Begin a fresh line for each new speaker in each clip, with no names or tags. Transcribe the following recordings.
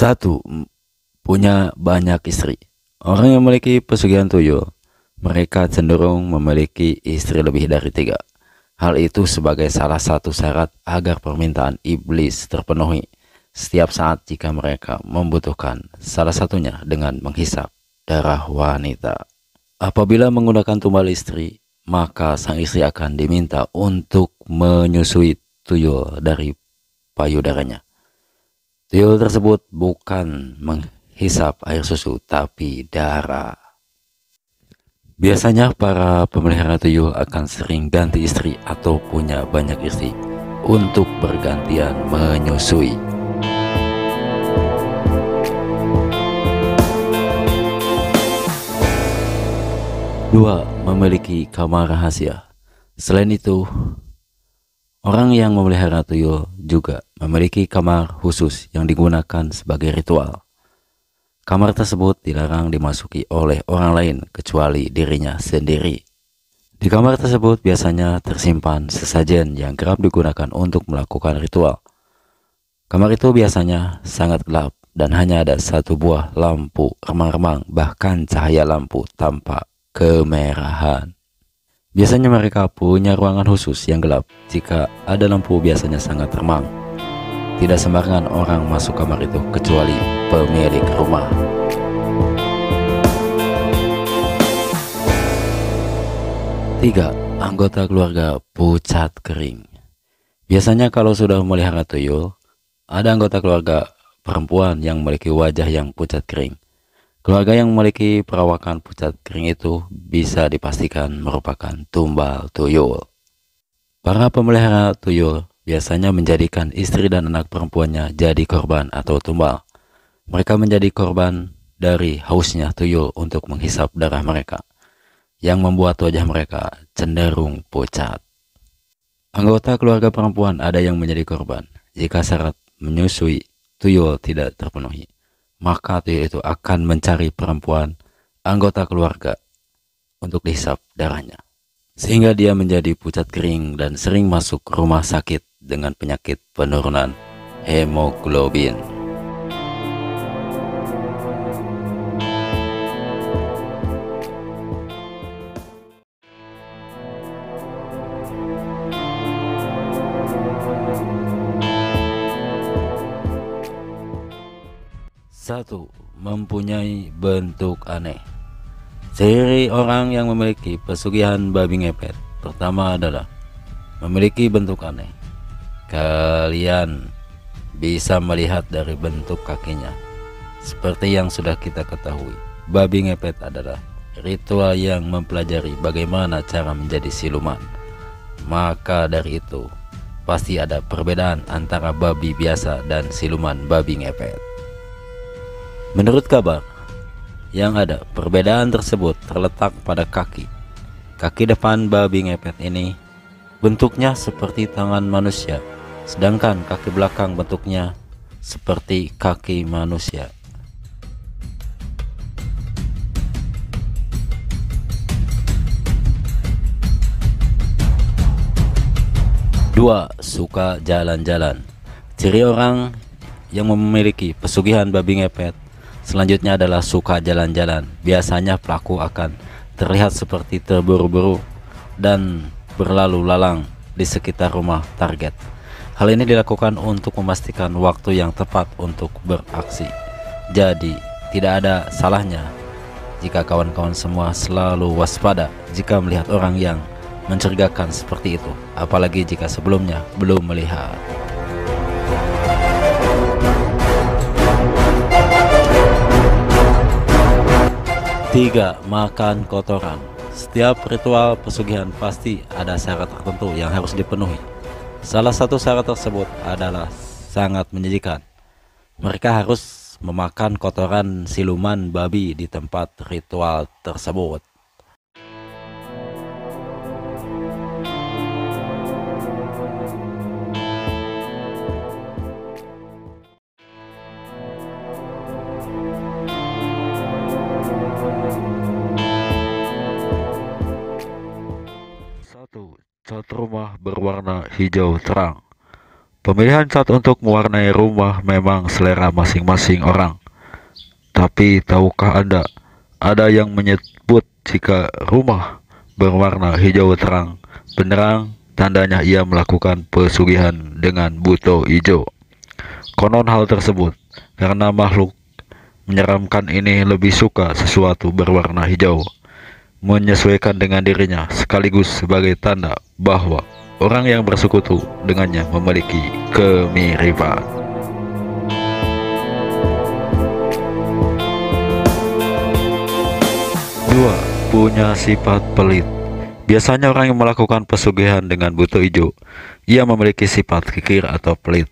Satu, punya banyak istri. Orang yang memiliki pesugihan tuyul, mereka cenderung memiliki istri lebih dari 3. Hal itu sebagai salah satu syarat agar permintaan iblis terpenuhi setiap saat jika mereka membutuhkan, salah satunya dengan menghisap darah wanita. Apabila menggunakan tumbal istri, maka sang istri akan diminta untuk menyusui tuyul dari payudaranya. Tuyul tersebut bukan menghisap air susu, tapi darah. Biasanya para pemelihara tuyul akan sering ganti istri atau punya banyak istri untuk bergantian menyusui. Dua, memiliki kamar rahasia. Selain itu, orang yang memelihara tuyul juga memiliki kamar khusus yang digunakan sebagai ritual. Kamar tersebut dilarang dimasuki oleh orang lain kecuali dirinya sendiri. Di kamar tersebut biasanya tersimpan sesajen yang kerap digunakan untuk melakukan ritual. Kamar itu biasanya sangat gelap dan hanya ada satu buah lampu remang-remang, bahkan cahaya lampu tampak kemerahan. Biasanya mereka punya ruangan khusus yang gelap. Jika ada lampu biasanya sangat remang. Tidak sembarangan orang masuk kamar itu kecuali pemilik rumah. Tiga, anggota keluarga pucat kering. Biasanya kalau sudah memelihara tuyul, ada anggota keluarga perempuan yang memiliki wajah yang pucat kering. Keluarga yang memiliki perawakan pucat kering itu bisa dipastikan merupakan tumbal tuyul. Para pemelihara tuyul biasanya menjadikan istri dan anak perempuannya jadi korban atau tumbal. Mereka menjadi korban dari hausnya tuyul untuk menghisap darah mereka, yang membuat wajah mereka cenderung pucat. Anggota keluarga perempuan ada yang menjadi korban jika syarat menyusui tuyul tidak terpenuhi. Maka tuyul itu akan mencari perempuan anggota keluarga untuk dihisap darahnya, sehingga dia menjadi pucat kering dan sering masuk rumah sakit dengan penyakit penurunan hemoglobin. Satu, mempunyai bentuk aneh. Ciri orang yang memiliki pesugihan babi ngepet pertama adalah memiliki bentuk aneh. Kalian bisa melihat dari bentuk kakinya. Seperti yang sudah kita ketahui, babi ngepet adalah ritual yang mempelajari bagaimana cara menjadi siluman. Maka dari itu, pasti ada perbedaan antara babi biasa dan siluman babi ngepet. Menurut kabar, yang ada perbedaan tersebut terletak pada kaki. Kaki depan babi ngepet ini bentuknya seperti tangan manusia, sedangkan kaki belakang bentuknya seperti kaki manusia. Dua, suka jalan-jalan. Ciri orang yang memiliki pesugihan babi ngepet selanjutnya adalah suka jalan-jalan. Biasanya pelaku akan terlihat seperti terburu-buru dan berlalu lalang di sekitar rumah target. Hal ini dilakukan untuk memastikan waktu yang tepat untuk beraksi. Jadi, tidak ada salahnya jika kawan-kawan semua selalu waspada jika melihat orang yang mencurigakan seperti itu, apalagi jika sebelumnya belum melihat. Tiga, makan kotoran. Setiap ritual pesugihan pasti ada syarat tertentu yang harus dipenuhi. Salah satu syarat tersebut adalah sangat menjijikan. Mereka harus memakan kotoran siluman babi di tempat ritual tersebut. Cat rumah berwarna hijau terang.
Pemilihan cat untuk mewarnai rumah memang selera masing-masing orang. Tapi tahukah Anda, ada yang menyebut jika rumah berwarna hijau terang benderang, tandanya ia melakukan pesugihan dengan buto hijau. Konon hal tersebut karena makhluk menyeramkan ini lebih suka sesuatu berwarna hijau, menyesuaikan dengan dirinya sekaligus sebagai tanda bahwa orang yang bersekutu dengannya memiliki kemiripan. Dua, punya sifat pelit. Biasanya orang yang melakukan pesugihan dengan buto hijau, ia memiliki sifat kikir atau pelit.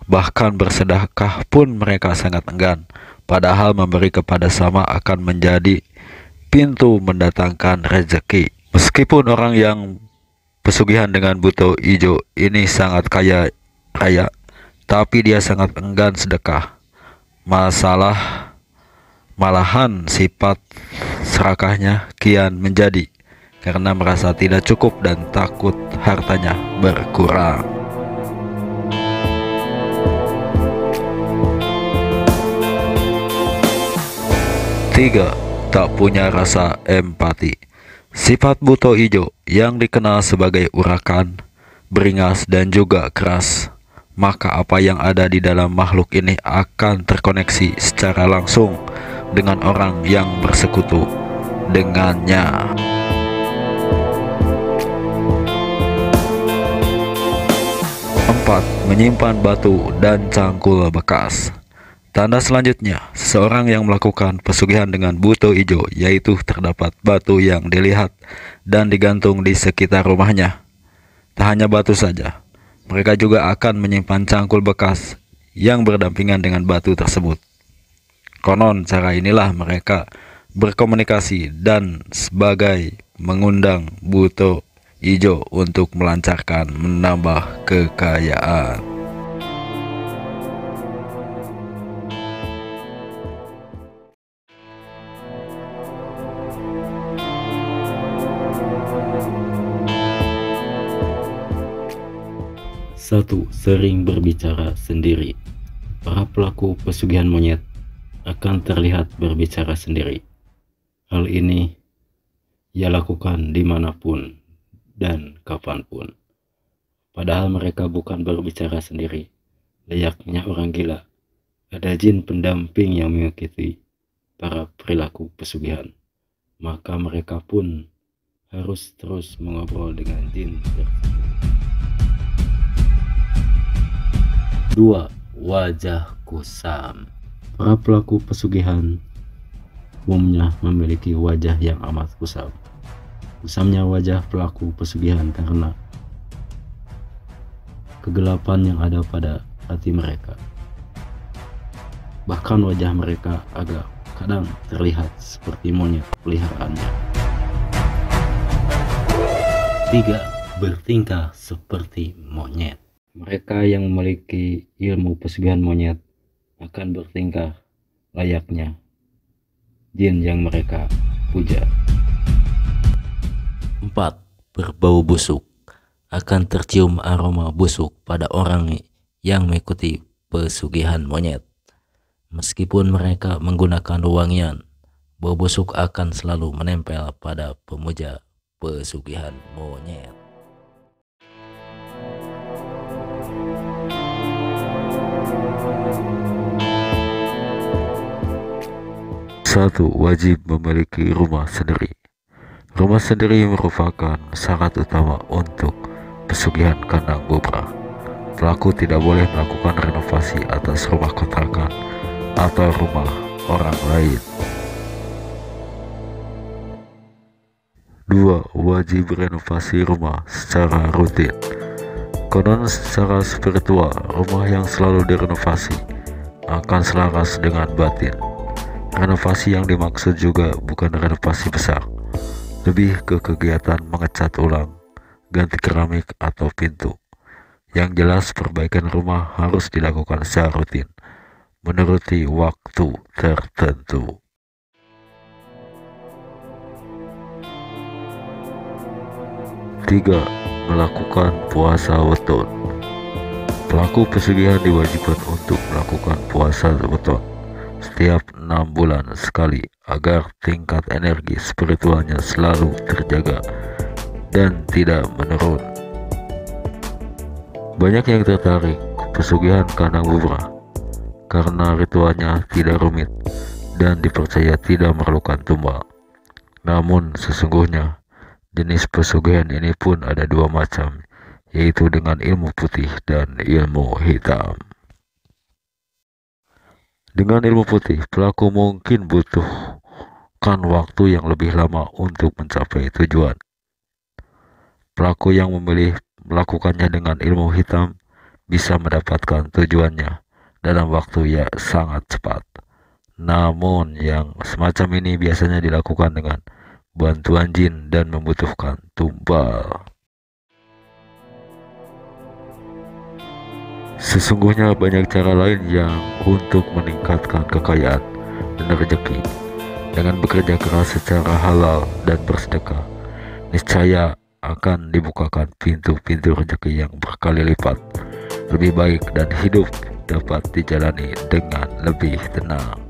Bahkan bersedekah pun mereka sangat enggan, padahal memberi kepada sama akan menjadi pintu mendatangkan rezeki. Meskipun orang yang pesugihan dengan buto hijau ini sangat kaya raya, tapi dia sangat enggan sedekah. Malahan sifat serakahnya kian menjadi karena merasa tidak cukup dan takut hartanya berkurang. Tiga, tak punya rasa empati. Sifat buto hijau yang dikenal sebagai urakan, beringas dan juga keras. Maka apa yang ada di dalam makhluk ini akan terkoneksi secara langsung dengan orang yang bersekutu dengannya. Empat, menyimpan batu dan cangkul bekas. Tanda selanjutnya, seseorang yang melakukan pesugihan dengan buto hijau, yaitu terdapat batu yang dilihat dan digantung di sekitar rumahnya. Tak hanya batu saja, mereka juga akan menyimpan cangkul bekas yang berdampingan dengan batu tersebut. Konon cara inilah mereka berkomunikasi dan sebagai mengundang buto hijau untuk melancarkan menambah kekayaan.
Satu, sering berbicara sendiri. Para pelaku pesugihan monyet akan terlihat berbicara sendiri. Hal ini ia lakukan dimanapun dan kapanpun. Padahal mereka bukan berbicara sendiri, layaknya orang gila. Ada jin pendamping yang mengikuti para perilaku pesugihan. Maka mereka pun harus terus mengobrol dengan jin tersebut. 2. Wajah kusam. Para pelaku pesugihan umumnya memiliki wajah yang amat kusam. Kusamnya wajah pelaku pesugihan karena kegelapan yang ada pada hati mereka. Bahkan wajah mereka agak kadang terlihat seperti monyet peliharaannya. 3. Bertingkah seperti monyet. Mereka yang memiliki ilmu pesugihan monyet akan bertingkah layaknya jin yang mereka puja. 4. Berbau busuk. Akan tercium aroma busuk pada orang yang mengikuti pesugihan monyet. Meskipun mereka menggunakan wangian, bau busuk akan selalu menempel pada pemuja pesugihan monyet.
1. Wajib memiliki rumah sendiri. Rumah sendiri merupakan syarat utama untuk pesugihan kandang bobra. Pelaku tidak boleh melakukan renovasi atas rumah kontrakan atau rumah orang lain. 2. Wajib renovasi rumah secara rutin. Konon secara spiritual, rumah yang selalu direnovasi akan selaras dengan batin. Renovasi yang dimaksud juga bukan renovasi besar, lebih ke kegiatan mengecat ulang, ganti keramik atau pintu. Yang jelas perbaikan rumah harus dilakukan secara rutin, menuruti waktu tertentu. 3. Melakukan puasa weton. Pelaku pesugihan diwajibkan untuk melakukan puasa Ramadan setiap 6 bulan sekali agar tingkat energi spiritualnya selalu terjaga dan tidak menurun. Banyak yang tertarik pesugihan kandang bubrah karena ritualnya tidak rumit dan dipercaya tidak memerlukan tumbal. Namun sesungguhnya jenis pesugihan ini pun ada dua macam, yaitu dengan ilmu putih dan ilmu hitam. Dengan ilmu putih, pelaku mungkin butuhkan waktu yang lebih lama untuk mencapai tujuan. Pelaku yang memilih melakukannya dengan ilmu hitam bisa mendapatkan tujuannya dalam waktu yang sangat cepat. Namun yang semacam ini biasanya dilakukan dengan bantuan jin dan membutuhkan tumbal. Sesungguhnya banyak cara lain yang untuk meningkatkan kekayaan dan rezeki. Dengan bekerja keras secara halal dan bersedekah, niscaya akan dibukakan pintu-pintu rezeki yang berkali lipat lebih baik dan hidup dapat dijalani dengan lebih tenang.